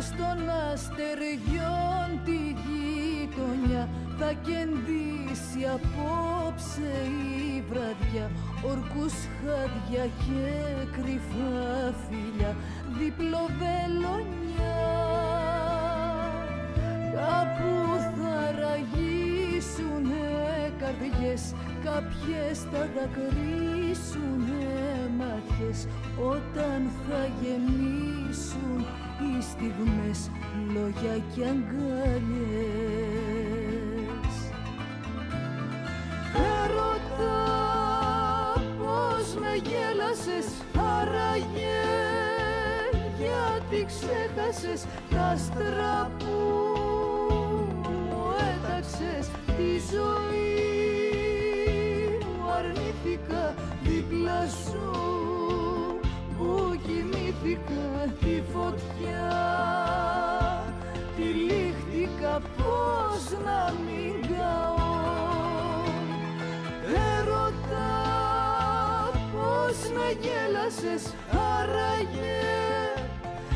μες των αστεριών τη γειτονιά θα κεντήσει απόψε η βραδιά, ορκούς χάδια και κρυφά φιλιά, δίπλο βελονιά. Κάπου θα ραγίσουνε καρδιές, κάποιες θα δακρύσουνε μάτιες, όταν θα γεμίσουν οι στιγμές λόγια κι αγκάλιες. Έρωτα, πώς με γέλασες άραγε, γιατί ξέχασες τα άστρα που μου έταξες τη ζωή. Μου αρνήθηκα δίπλα σου που κοιμήθηκα τη φωτιά, τυλίχτηκα πώς να μην καώ. Έρωτα, πώς με γέλασες άραγε,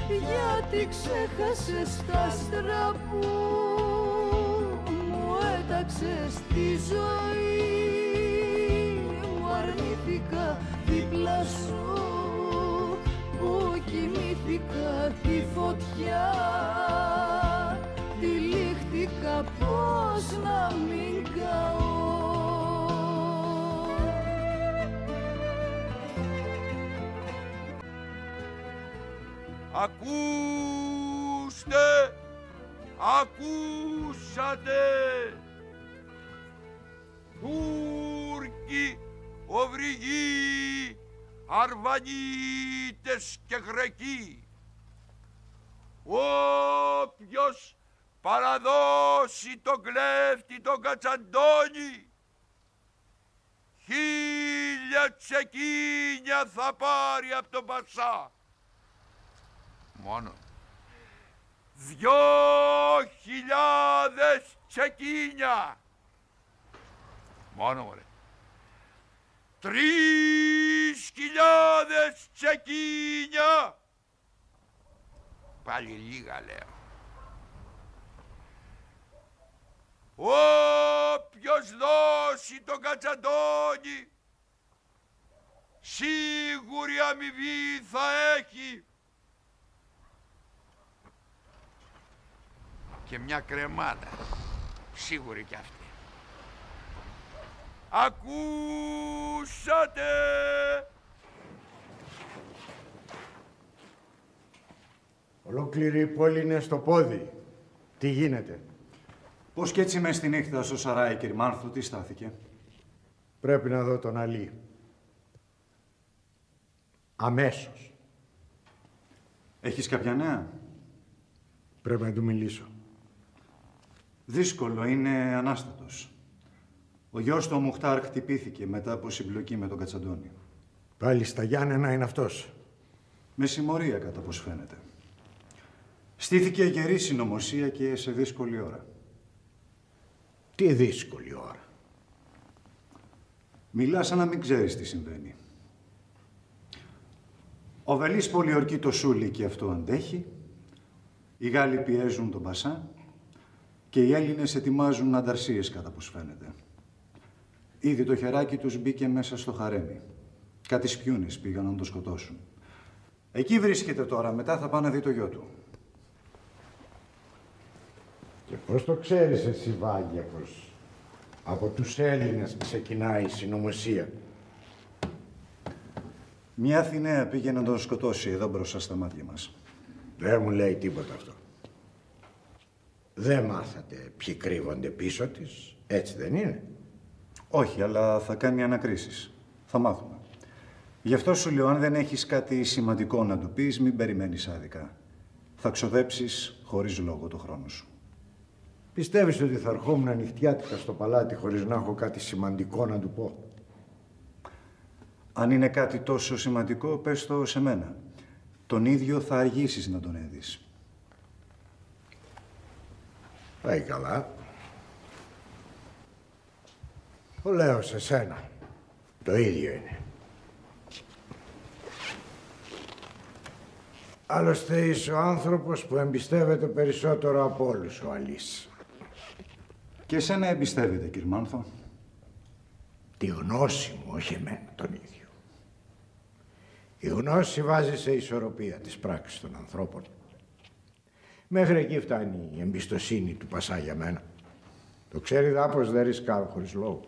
γιατί ξέχασες τα άστρα που μου έταξες τη ζωή. Μου αρνήθηκα δίπλα σου που κοιμήθηκα τη φωτιά, τυλίχτηκα πώς να μην καώ. Ακούστε, ακούσατε, Τούρκοι, Οβρυγοί, Αρβανίτες και Γρεκοί, όποιος παραδώσει τον κλέφτη τον Κατσαντώνη, 1000 τσεκίνια θα πάρει από τον Πασά. Μόνο 2.000 τσεκίνια. Μόνο μωρέ. 3.000 τσεκίνια. Πάλι λίγα λέω. Όποιος δώσει τον Κατσαντώνη, σίγουρη αμοιβή θα έχει. Και μια κρεμάδα, σίγουρη κι αυτή. Ακούσατε! Ολόκληρη η πόλη είναι στο πόδι. Τι γίνεται? Πώς κι έτσι μες στη νύχτα στο Σαράι, κύριε Μάνθου, τι στάθηκε? Πρέπει να δω τον Αλή. Αμέσως. Έχεις κάποια νέα? Πρέπει να του μιλήσω. Δύσκολο, είναι ανάστατος. Ο γιος του ο Μουχτάρ χτυπήθηκε μετά από συμπλοκή με τον Κατσαντώνη. Πάλι στα Γιάννενα είναι αυτός. Με συμμορία κατά πως φαίνεται. Στήθηκε γερή συνωμοσία και σε δύσκολη ώρα. Τι δύσκολη ώρα? Μιλά σαν να μην ξέρεις τι συμβαίνει. Ο Βελής πολιορκεί το Σούλι και αυτό αντέχει. Οι Γάλλοι πιέζουν τον Πασά και οι Έλληνες ετοιμάζουν ανταρσίες κατά πως φαίνεται. Ήδη το χεράκι τους μπήκε μέσα στο χαρέμι. Κάτι σπιούνες πήγαν να τον σκοτώσουν. Εκεί βρίσκεται τώρα, μετά θα πάνε να δει το γιο του. Και πώς το ξέρεις εσύ, Βάγια, πως από τους Έλληνες ξεκινάει η συνωμοσία? Μια Αθηναία πήγε να τον σκοτώσει εδώ μπροστά στα μάτια μας. Δεν μου λέει τίποτα αυτό. Δεν μάθατε ποιοι κρύβονται πίσω της, έτσι δεν είναι? Όχι, αλλά θα κάνει ανακρίσεις. Θα μάθουμε. Γι' αυτό σου λέω, αν δεν έχεις κάτι σημαντικό να του πεις, μην περιμένεις άδικα. Θα ξοδέψεις χωρίς λόγο το χρόνο σου. Πιστεύεις ότι θα ερχόμουν νυχτιάτικα στο παλάτι χωρίς να έχω κάτι σημαντικό να του πω? Αν είναι κάτι τόσο σημαντικό, πες το σε μένα. Τον ίδιο θα αργήσεις να τον έδεις. Πάει καλά. Το λέω σε σένα. Το ίδιο είναι. Άλλωστε είσαι ο άνθρωπος που εμπιστεύεται περισσότερο από όλους ο Αλής. Και εσένα εμπιστεύεται, κύριε Μάνθο. Τη γνώση μου, όχι εμένα τον ίδιο. Η γνώση βάζει σε ισορροπία τις πράξεις των ανθρώπων. Μέχρι εκεί φτάνει η εμπιστοσύνη του Πασά για μένα. Το ξέρει δάπως δεν ρισκάρω χωρίς λόγο.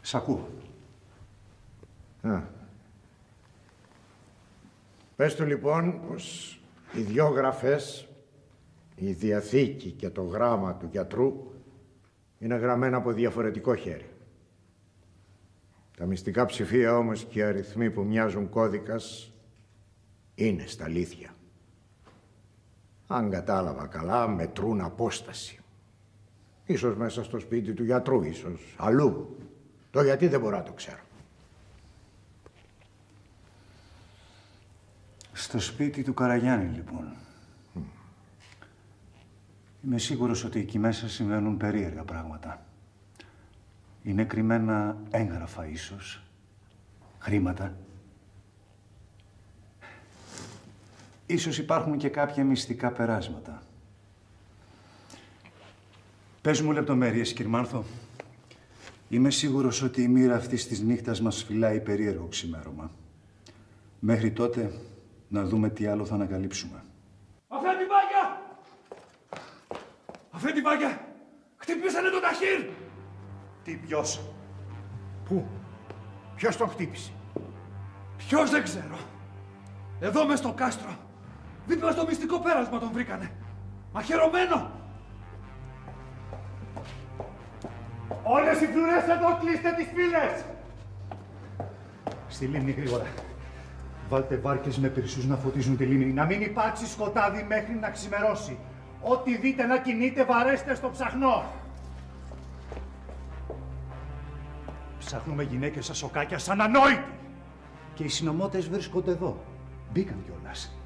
Σ' ακούω. Πες του λοιπόν πως οι δυο γραφές, η Διαθήκη και το γράμμα του γιατρού, είναι γραμμένα από διαφορετικό χέρι. Τα μυστικά ψηφία όμως και οι αριθμοί που μοιάζουν κώδικας είναι στα αλήθεια. Αν κατάλαβα καλά, μετρούν απόσταση. Ίσως μέσα στο σπίτι του γιατρού, ίσως αλλού. Το γιατί δεν μπορώ να το ξέρω. Στο σπίτι του Καραγιάννη, λοιπόν. Είμαι σίγουρος ότι εκεί μέσα συμβαίνουν περίεργα πράγματα. Είναι κρυμμένα έγγραφα, ίσως. Χρήματα. Ίσως υπάρχουν και κάποια μυστικά περάσματα. Πες μου λεπτομέρειες, κύριε Μάνθο. Είμαι σίγουρος ότι η μοίρα αυτής της νύχτας μας φυλάει περίεργο ξημέρωμα. Μέχρι τότε, να δούμε τι άλλο θα ανακαλύψουμε. Αφέντη Βάγια! Αφέντη Βάγια! Χτυπήσανε τον Ταχύρ! Τι, ποιος? Πού? Ποιος τον χτύπησε? Ποιος δεν ξέρω. Εδώ μες στο κάστρο. Δίπλα στο μυστικό πέρασμα τον βρήκανε. Μαχαιρωμένο. Όλες οι φλουρές εδώ, κλείστε τις πύλες! Στη λίμνη γρήγορα. Βάλτε βάρκες με περισσούς να φωτίζουν τη λίμνη. Να μην υπάρξει σκοτάδι μέχρι να ξημερώσει. Ό,τι δείτε να κινείτε, βαρέστε στο ψαχνό. Ψάχνουμε γυναίκες σαν σοκάκια, σαν ανόητοι. Και οι συνωμότες βρίσκονται εδώ. Μπήκαν κιόλας.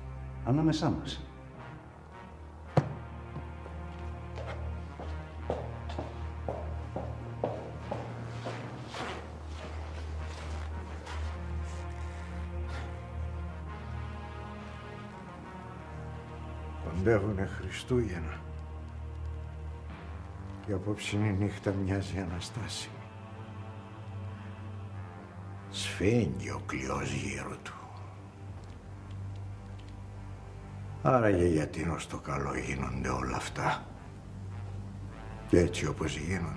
Ανάμεσά μας. Κοντεύουνε Χριστούγεννα. Και απόψινή νύχτα μοιάζει Αναστάση. Σφίγγει ο κλειός γύρω του. Άραγε γιατί ως το καλό γίνονται όλα αυτά. Και έτσι όπως γίνονται.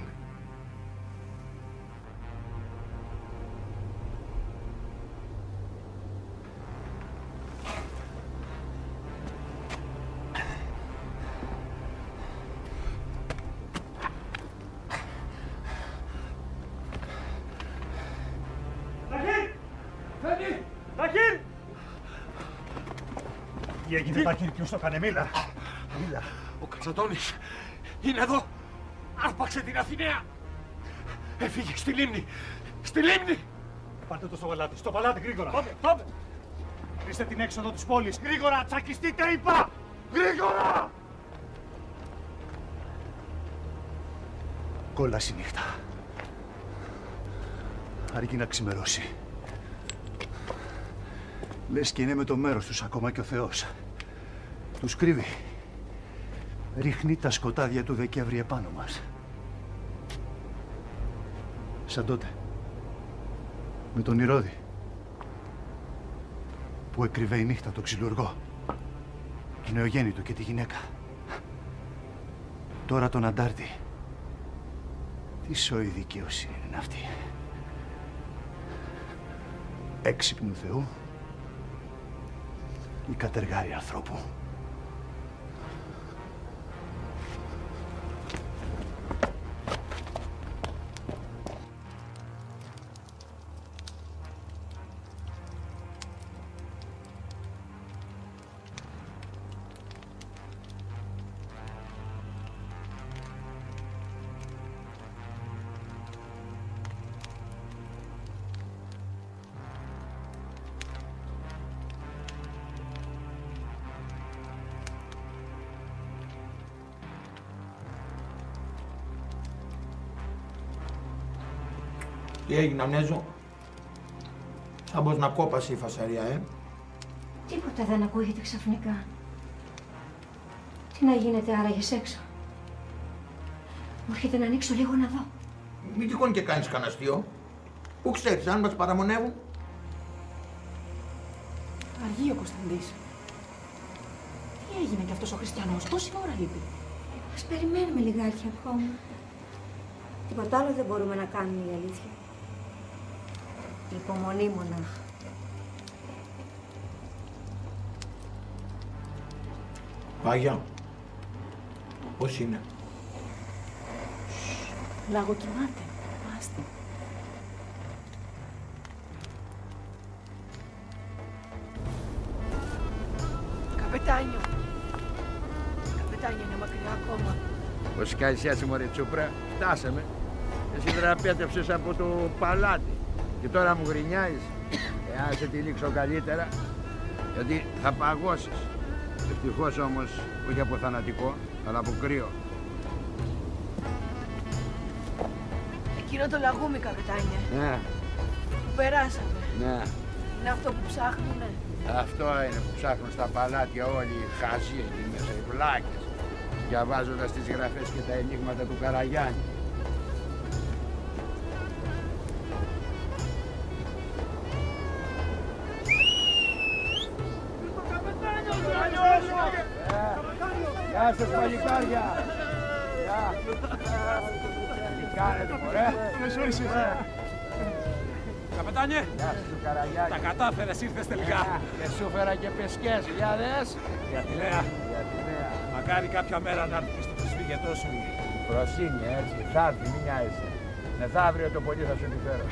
Τι έγινε, Ταχύρ, ποιος το έκανε, μίλα. Ο Κατσαντώνης είναι εδώ. Άρπαξε την Αθηναία. Έφυγε στη λίμνη. Στη λίμνη. Πάρτε το στο παλάτι, γρήγορα. Πάμε. Κλείστε την έξοδο της πόλης, γρήγορα, τσακιστείτε, είπα. Γρήγορα. Κόλαση νύχτα. Αρκεί να ξημερώσει. Λες και είναι με το μέρος τους ακόμα και ο Θεός. Τους κρύβει. Ρίχνει τα σκοτάδια του Δεκέμβρη επάνω μας. Σαν τότε. Με τον Ηρώδη. Που έκρυβε η νύχτα το ξυλουργό. Τον νεογέννητο και τη γυναίκα. Τώρα τον Αντάρτη. Τι σοή δικαιοσύνη είναι αυτή. Έξυπνου Θεού ή κατεργάρι ανθρώπου. Τι έγινε, Νέζο? Σαν πως να κόπασε η φασαρία, Τίποτα δεν ακούγεται ξαφνικά. Τι να γίνεται άραγες έξω? Μου έρχεται να ανοίξω λίγο να δω. Μην τυχόν και κάνεις κανένα αστείο. Πού ξέρεις, αν μας παραμονεύουν. Αργεί ο Κωνσταντής. Τι έγινε κι αυτός ο χριστιανός, τόση ώρα λείπει. Ας περιμένουμε λιγάκι ακόμα. Τίποτα άλλο δεν μπορούμε να κάνουμε, η αλήθεια. Υπομονή μονάχα. Πάγια, πώς είναι? Λαγοκοιμάται. Άστε. Καπετάνιο. Καπετάνιο είναι μακριά ακόμα. Πώς σκάζεις έτσι, μωρέ Τσούπρα, φτάσαμε. Εσύ δραπέτευσες από το παλάτι και τώρα μου γρινιάζεις. Άσε τη λήξω καλύτερα, γιατί θα παγώσεις. Ευτυχώς όμως, όχι από θανατικό, αλλά από κρύο. Εκείνο το λαγούμι, καπετάνιε. Ναι. Που περάσαμε. Ναι. Είναι αυτό που ψάχνουνε. Αυτό είναι που ψάχνουν στα παλάτια όλοι οι χαζοί εκεί μέσα, οι βλάκες, διαβάζοντας τις γραφές και τα ενίγματα του Καραγιάννη. Γεια σας, παλικάρια! Γεια! Τι κάνετε, μωρέ? Καπετάνιε! Γεια σου, Καραγιάννη! Τα κατάφερες, ήρθες τελικά! Και σου φέρα και πεσκές, για δες! Για τη Λέα! Μακάρι κάποια μέρα να έρθει στο προσφύγετό σου. Προσύνη, έτσι, θα έρθει, μην νοιάζεσαι. Μεθαύριο το πολύ θα σου επιφέρω.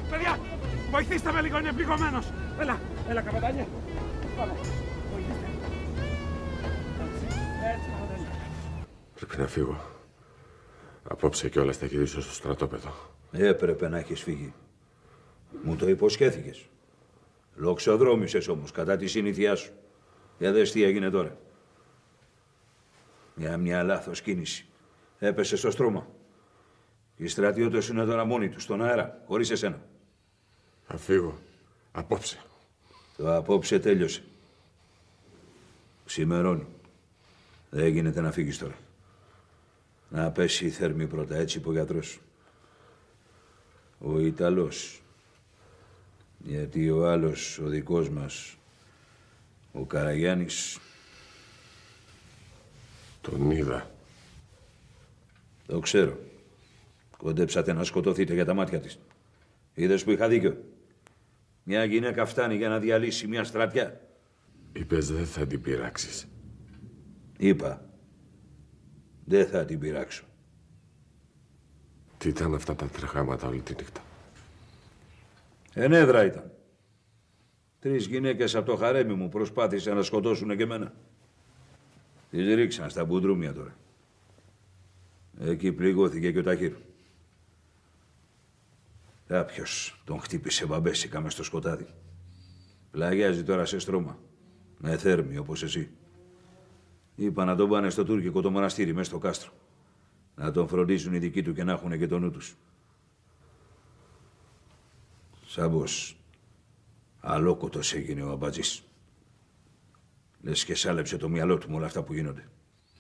Παιδιά, βοηθήστε με λίγο, είναι πληγωμένος. Έλα, καπετάνιε. Πάμε, βοηθήστε. Έτσι, καπετάνιε. Πρέπει να φύγω. Απόψε κιόλας θα γυρίσω στο στρατόπεδο. Έπρεπε να έχεις φύγει. Μου το υποσχέθηκες. Λοξοδρόμησες όμως κατά τη συνήθειά σου. Για δες τι έγινε τώρα. Μια λάθος κίνηση. Έπεσε στο στρώμα. Οι στρατιώτες είναι τώρα μόνοι τους, στον αέρα, χωρίς εσένα. Θα φύγω. Απόψε. Το απόψε τέλειωσε. Ξημερώνει. Δεν γίνεται να φύγεις τώρα. Να πέσει η θέρμη πρώτα, έτσι είπε ο γιατρός. Ο Ιταλός. Γιατί ο άλλος, ο δικός μας, ο Καραγιάννης... Τον είδα. Το ξέρω. Κοντέψατε να σκοτωθείτε για τα μάτια της. Είδες που είχα δίκιο. Μια γυναίκα φτάνει για να διαλύσει μια στρατιά. Είπες δεν θα την πειράξεις. Είπα. Δεν θα την πειράξω. Τι ήταν αυτά τα τρεχάματα όλη τη νύχτα? Ενέδρα ήταν. 3 γυναίκες από το χαρέμι μου προσπάθησαν να σκοτώσουν και εμένα. Τις ρίξαν στα μπουντρούμια τώρα. Εκεί πληγώθηκε και ο Ταχύρ. Κάποιος τον χτύπησε μπαμπέσικα μες στο σκοτάδι. Πλαγιάζει τώρα σε στρώμα. Με θέρμη όπως εσύ. Είπα να τον πάνε στο τουρκικό το μοναστήρι μες στο κάστρο. Να τον φροντίσουν οι δικοί του και να έχουν και το νου τους. Σάμπος, αλόκοτος έγινε ο αμπατζής. Λες και σάλεψε το μυαλό του με όλα αυτά που γίνονται.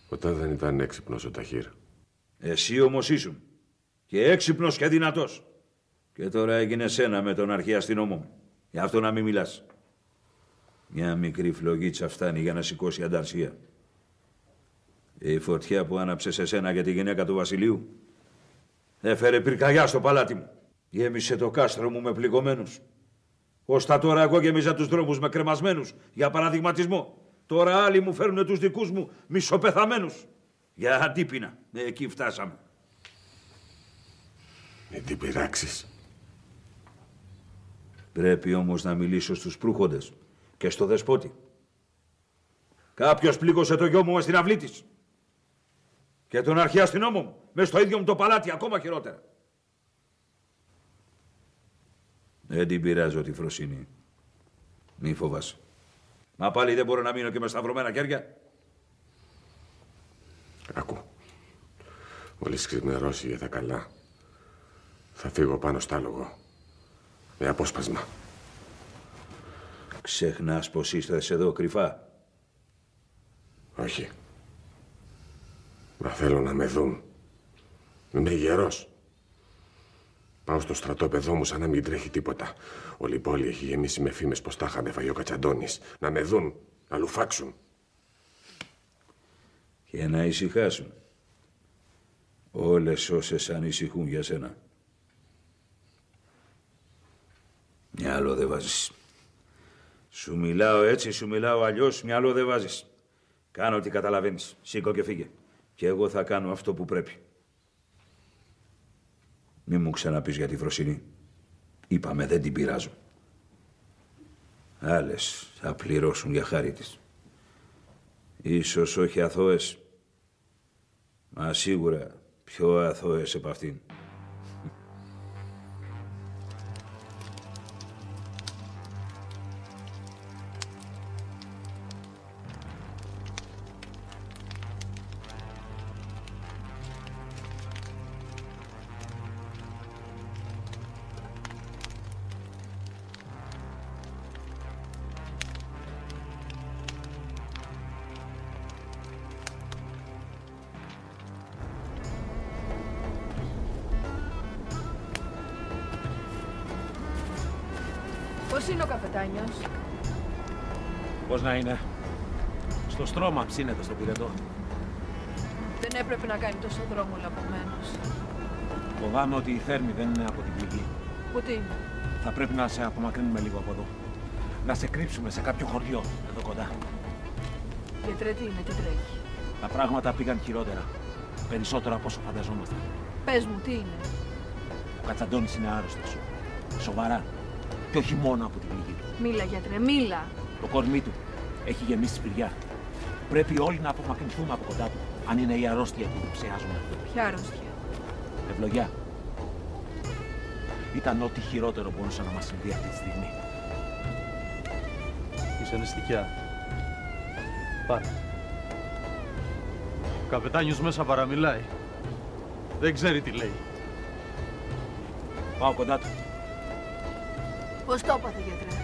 Ποτέ δεν ήταν έξυπνος ο Ταχύρ. Εσύ όμως ήσουν. Και έξυπνος και δυνατός. Και τώρα έγινε σένα με τον αρχαία αστυνόμο μου. Γι' αυτό να μην μιλάς. Μια μικρή φλογίτσα φτάνει για να σηκώσει ανταρσία. Η φωτιά που άναψε σε σένα για τη γυναίκα του Βασιλείου έφερε πυρκαγιά στο παλάτι μου. Γέμισε το κάστρο μου με πληγωμένους. Ως τα τώρα εγώ γέμιζα τους δρόμους με κρεμασμένους για παραδειγματισμό. Τώρα άλλοι μου φέρνουν τους δικούς μου μισοπεθαμένους. Για αντίπεινα. Εκεί φτάσαμε. Μην την πειράξεις. Πρέπει όμως να μιλήσω στους προύχοντες και στο δεσπότη. Κάποιος πλήγωσε το γιο μου μες στην αυλή της. Και τον αρχαία αστυνόμο μου μες στο ίδιο μου το παλάτι, ακόμα χειρότερα. Δεν την πειράζω τη φροσύνη. Μη φοβάσαι. Μα πάλι δεν μπορώ να μείνω και με σταυρωμένα χέρια. Άκου. Μόλις ξημερώσει για τα καλά, θα φύγω πάνω στάλογο. Με απόσπασμα. Ξεχνάς πως είστε εδώ κρυφά. Όχι. Μα θέλω να με δουν. Είμαι γερός. Πάω στο στρατόπεδό μου σαν να μην τρέχει τίποτα. Όλη η πόλη έχει γεμίσει με φήμες πως τα είχαν φάει ο Κατσαντώνης. Να με δουν, να λουφάξουν. Και να ησυχάσουν. Όλες όσες ανησυχούν για σένα. Μυαλό δεν βάζεις. Σου μιλάω έτσι, σου μιλάω αλλιώς, μυαλό δεν βάζεις. Κάνω ό,τι καταλαβαίνεις. Σήκω και φύγε. Και εγώ θα κάνω αυτό που πρέπει. Μη μου ξαναπείς για τη Φροσινή. Είπαμε, δεν την πειράζω. Άλλες θα πληρώσουν για χάρη της. Ίσως όχι αθώες, μα σίγουρα πιο αθώες από αυτήν. Πώς είναι ο καπετάνιος? Πώς να είναι. Στο στρώμα ψήνεται στο πυρετό. Δεν έπρεπε να κάνει τόσο δρόμο λαπομένος. Φοβάμαι ότι η Θέρμη δεν είναι από την πληγή. Πού τι είναι? Θα πρέπει να σε απομακρύνουμε λίγο από εδώ. Να σε κρύψουμε σε κάποιο χωριό εδώ κοντά. Γιατρέ, τι είναι, τι τρέχει? Τα πράγματα πήγαν χειρότερα. Περισσότερο από όσο φανταζόμασταν. Πες μου, τι είναι? Ο Κατσαντώνης είναι άρρωστος. Σοβαρά. Και όχι μόνο από την πληγή του. Μίλα, γιατρέ, μίλα. Το κορμί του έχει γεμίσει σπηριά. Πρέπει όλοι να απομακρυνθούμε από κοντά του. Αν είναι η αρρώστια που ψιάζουμε. Ποια αρρώστια? Ευλογιά. Ήταν ό,τι χειρότερο μπορούσε να μας συμβεί αυτή τη στιγμή. Είσαι νηστικιά. Πάρε. Ο καπετάνιος μέσα παραμιλάει. Δεν ξέρει τι λέει. Πάω κοντά του. Πώς το έπαθε, γιατρέ?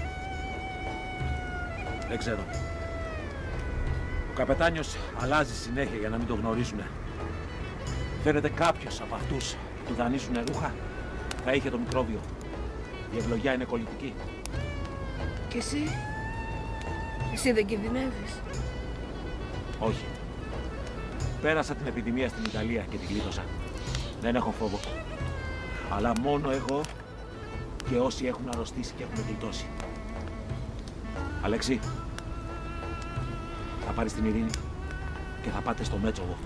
Δεν ξέρω. Ο καπετάνιος αλλάζει συνέχεια για να μην το γνωρίζουνε. Φαίνεται κάποιος από αυτούς που του δανείζουν ρούχα θα είχε το μικρόβιο. Η ευλογιά είναι κολλητική. Και εσύ? Εσύ δεν κινδυνεύεις? Όχι. Πέρασα την επιδημία στην Ιταλία και την γλίτωσα. Δεν έχω φόβο. Αλλά μόνο εγώ και όσοι έχουν αρρωστήσει και έχουν γλιτώσει. Αλέξη, θα πάρεις την Ειρήνη και θα πάτε στο Μέτσοβο.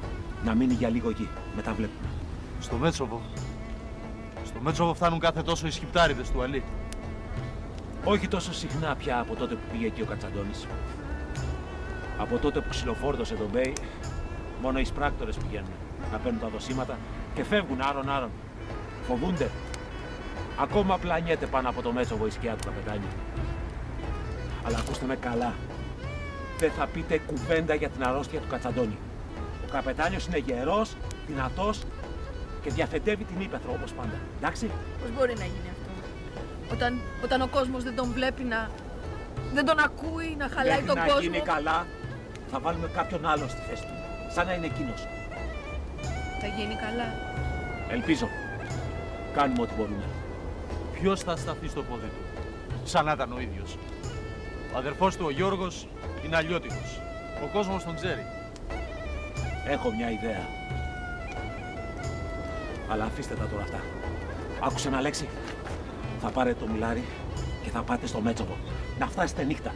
Να μείνει για λίγο εκεί. Μετά βλέπουμε. Στο Μέτσοβο? Στο Μέτσοβο φτάνουν κάθε τόσο οι σκυπτάριδες του Αλή. Όχι τόσο συχνά πια από τότε που πήγε εκεί ο Κατσαντώνης. Από τότε που ξυλοφόρτωσε τον Μπέι, μόνο οι σπράκτορες πηγαίνουν να παίρνουν τα δοσήματα και φεύγουν άρον-άρον. Φοβούνται. Ακόμα πλανιέται πάνω από το Μέτσοβο η σκιά του καπετάνιου. Αλλά ακούστε με καλά. Δεν θα πείτε κουβέντα για την αρρώστια του Κατσαντώνη. Ο καπετάνιος είναι γερός, δυνατός και διαφεντεύει την ύπαιθρο όπως πάντα. Εντάξει? Πώς μπορεί να γίνει αυτό? Όταν ο κόσμος δεν τον βλέπει δεν τον ακούει, να χαλάει τον κόσμο. Να γίνει καλά, θα βάλουμε κάποιον άλλο στη θέση του. Σαν να είναι εκείνος. Θα γίνει καλά. Ελπίζω. Κάνουμε ό,τι μπορούμε. Ποιος θα σταθεί στο πόδι του? Σαν να ήταν ο ίδιος. Ο αδερφός του ο Γιώργος είναι αλλιώτικος. Ο κόσμος τον ξέρει. Έχω μια ιδέα. Αλλά αφήστε τα τώρα αυτά. Άκουσε ένα λέξη. Θα πάρετε το μιλάρι και θα πάτε στο Μέτσοβο. Να φτάσετε νύχτα.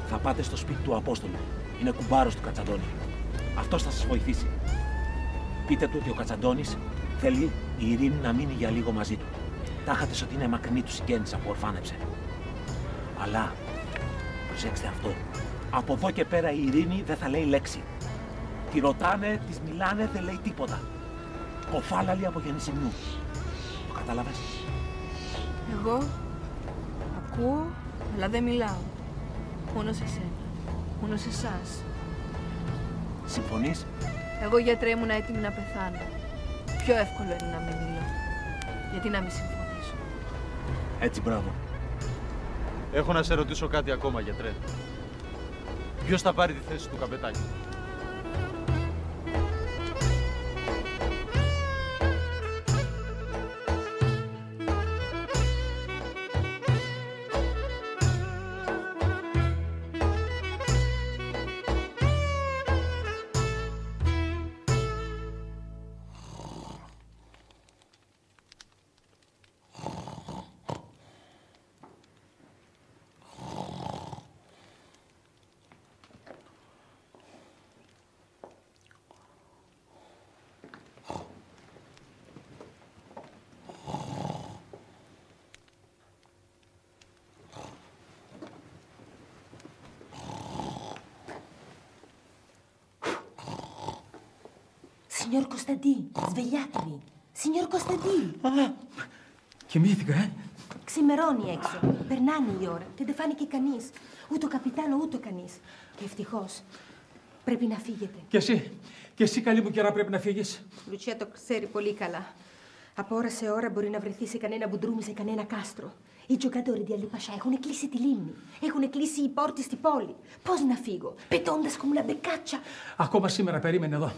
Θα πάτε στο σπίτι του Απόστολου. Είναι κουμπάρος του Κατσαντώνη. Αυτός θα σας βοηθήσει. Πείτε του ότι ο Κατσαντώνης θέλει η Ειρήνη να μείνει για λίγο μαζί του. Τάχατε ότι είναι μακρινή του συγγένισσα που ορφάνεψε. Αλλά προσέξτε αυτό. Από εδώ και πέρα η Ειρήνη δεν θα λέει λέξη. Τη ρωτάνε, της μιλάνε, δεν λέει τίποτα. Κοφάλαλη από γεννησιμιού. Το κατάλαβες? Εγώ ακούω, αλλά δεν μιλάω. Μόνο σε σένα. Μόνο σε εσάς. Συμφωνείς? Εγώ, γιατρέ, ήμουν έτοιμη να πεθάνω. Πιο εύκολο είναι να μην μιλώ. Γιατί να μην συμφωνήσω? Έτσι, μπράβο. Έχω να σε ρωτήσω κάτι ακόμα, γιατρέ. Ποιος θα πάρει τη θέση του καπετάνιου? Signor Costantì, svegliatevi. Signor Costantì. Κοιμήθηκα, Ξημερώνει έξω. Περνάνε η ώρα και δεν φάνηκε κανείς. Ούτε ο καπιτάνο, ούτε κανείς. Και ευτυχώς. Πρέπει να φύγετε. Και εσύ καλή μου καιρά πρέπει να φύγεις. Λουτσία το ξέρει πολύ καλά. Από ώρα σε ώρα μπορεί να βρεθεί σε κανένα μπουντρούμι, σε κανένα κάστρο. Οι τζοκαντόροι di Αλίπασσα έχουν κλείσει τη λίμνη. Έχουν κλείσει οι πόρτες στη πόλη. Πώς να φύγω, πετώντας como una beccaccia. Ακόμα σήμερα περίμενε εδώ.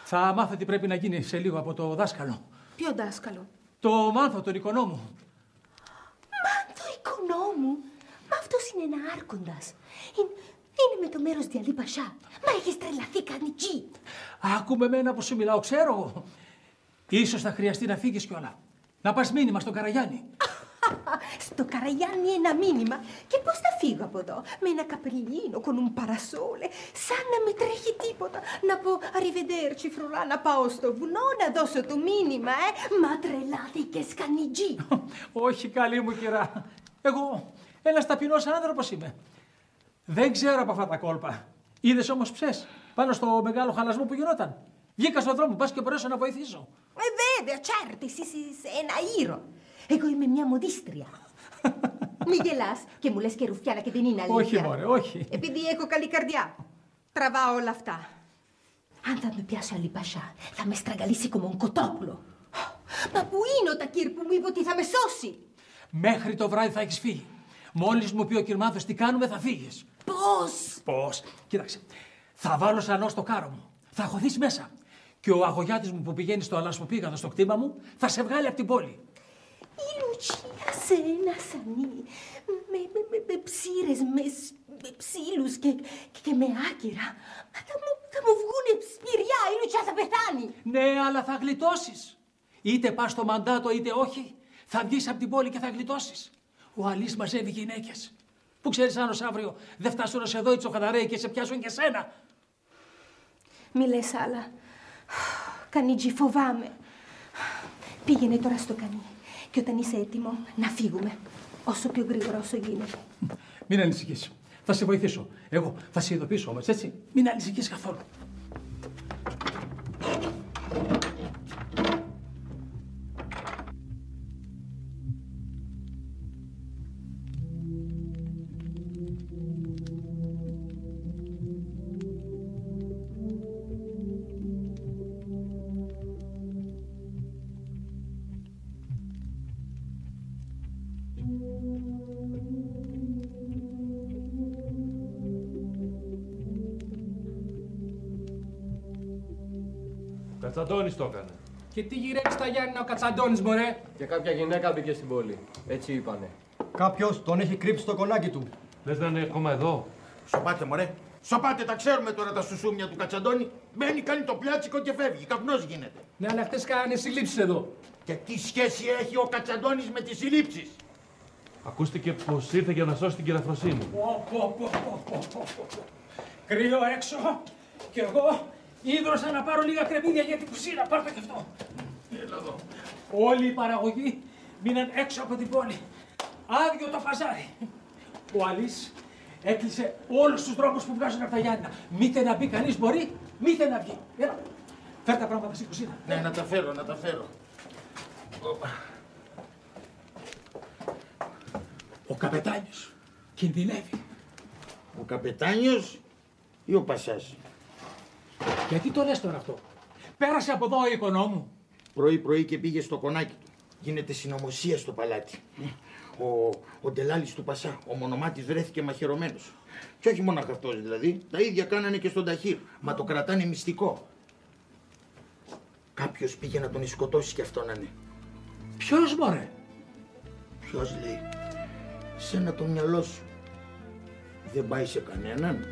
Θα μάθω τι πρέπει να γίνει σε λίγο από το δάσκαλο. Ποιο δάσκαλο? Το Μάνθο, τον οικονόμου. Μάνθο οικονόμου? Μα αυτός είναι ένα άρχοντας. Είναι με το μέρος di Αλίπασσα. Μα έχεις τρελαθεί κανιτζή. Άκουμε εμένα που σου μιλάω, ξέρω εγώ. Ίσως θα χρειαστεί να φύγεις κιόλα. Να πας μήνυμα στον Καραγιάννη. Στο Καραγιάννη ένα μήνυμα. Και πώς θα φύγω από εδώ? Με ένα καπελίνο, con un parasole, σαν να μην τρέχει τίποτα. Να πω arrivederci φρουρά, να πάω στο βουνό, να δώσω το μήνυμα, Μα τρελάθηκες κανιτζή. Όχι καλή μου κυρά. Εγώ ένας ταπεινός άνθρωπος είμαι. Δεν ξέρω από αυτά τα κόλπα. Είδες όμως ψες πάνω στο μεγάλο χαλασμό που γινόταν? Βγήκα στον δρόμο, πας και μπορέσω να βοηθήσω. Βέβαια, certo, εσύ είσαι ένα ήρωα. Εγώ είμαι μια μοντίστρια. Μη γελάς και μου λες και ρουφιάνα και δεν είναι αλήθεια. Όχι, μωρέ, όχι. Επειδή έχω καλή καρδιά. Τραβάω όλα αυτά. Αν θα με πιάσει Αλίπασσα, θα με στραγγαλίσει como un κοτόπουλο. Μα πού είναι ο Τακύρ που μου είπε ότι θα με σώσει? Μέχρι το βράδυ θα έχεις φύγει. Μόλις μου πει ο Κυρμάθος τι κάνουμε, θα φύγεις. Πώς? Κοίταξε. Θα βάλω σανό στο κάρο μου. Θα χωθείς μέσα. Και ο αγωγιάτης μου που πηγαίνει στο αλασποπήγαδο στο κτήμα μου θα σε βγάλει από την πόλη. Η Λουτσία σε ένα σανί, με ψήρες, με ψήλους και με άκυρα. Θα μου βγούνε σπηριά, η Λουτσία θα πεθάνει. Ναι, αλλά θα γλιτώσεις. Είτε πας στο μαντάτο είτε όχι, θα βγεις από την πόλη και θα γλιτώσεις. Ο Αλής μαζεύει γυναίκες. Που ξέρεις αν ως αύριο δεν φτάσουν ως εδώ οι τσοχαταρέοι και σε πιάσουν και σένα. Μη λες άλλα. Κανίτζι, φοβάμαι. Πήγαινε τώρα στο κανί. Και όταν είσαι έτοιμο, να φύγουμε. Όσο πιο γρήγορα όσο γίνεται. Μην ανησυχείς. Θα σε βοηθήσω. Εγώ θα σε ειδοποιήσω όμως, έτσι. Μην ανησυχείς καθόλου. Κατσαντώνης το έκανε. Και τι γυρεύει στα Γιάννηνα ο Κατσαντώνης, μωρέ? Και κάποια γυναίκα μπήκε στην πόλη. Έτσι είπανε. Κάποιος τον έχει κρύψει στο κονάκι του. Λες να είναι ακόμα εδώ? Σοπάτε, μωρέ. Σοπάτε, τα ξέρουμε τώρα τα σουσούμια του Κατσαντώνη. Μπαίνει, κάνει το πλάτσικο και φεύγει. Καπνός γίνεται. Ναι, αλλά αυτές κάνανε συλλήψεις εδώ. Και τι σχέση έχει ο Κατσαντώνης με τις συλλήψεις? Ακούστηκε πως ήρθε για να σώσει την κυραφροσύνη. Κρύο έξω και εγώ ίδρωσα να πάρω λίγα κρεμμύδια για την κουζίνα. Πάρτε και αυτό. Έλα εδώ. Όλη η παραγωγή μείναν έξω από την πόλη. Άδειο το παζάρι. Ο Αλής έκλεισε όλους τους δρόμους που βγάζουν από τα Γιάννηνα. Μήτε να μπει κανείς μπορεί, μήτε να βγει. Έλα. Φέρ' τα πράγματα στην κουζίνα. Ναι, να τα φέρω, να τα φέρω. Ο καπετάνιος κινδυνεύει. Ο καπετάνιος ή ο Πασάς? Γιατί το λες τώρα αυτό? Πέρασε από εδώ ο οικονόμου. Πρωί-πρωί και πήγε στο κονάκι του. Γίνεται συνωμοσία στο παλάτι. Ο Ντελάλης του Πασά, ο μονομάτης, βρέθηκε μαχαιρωμένος. Και όχι μόνο αυτός δηλαδή, τα ίδια κάνανε και στον Ταχύρ. Μα το κρατάνε μυστικό. Κάποιος πήγε να τον σκοτώσει κι αυτό να είναι. Ποιος, μωρέ? Ποιος λέει? Σένα το μυαλό σου δεν πάει σε κανέναν.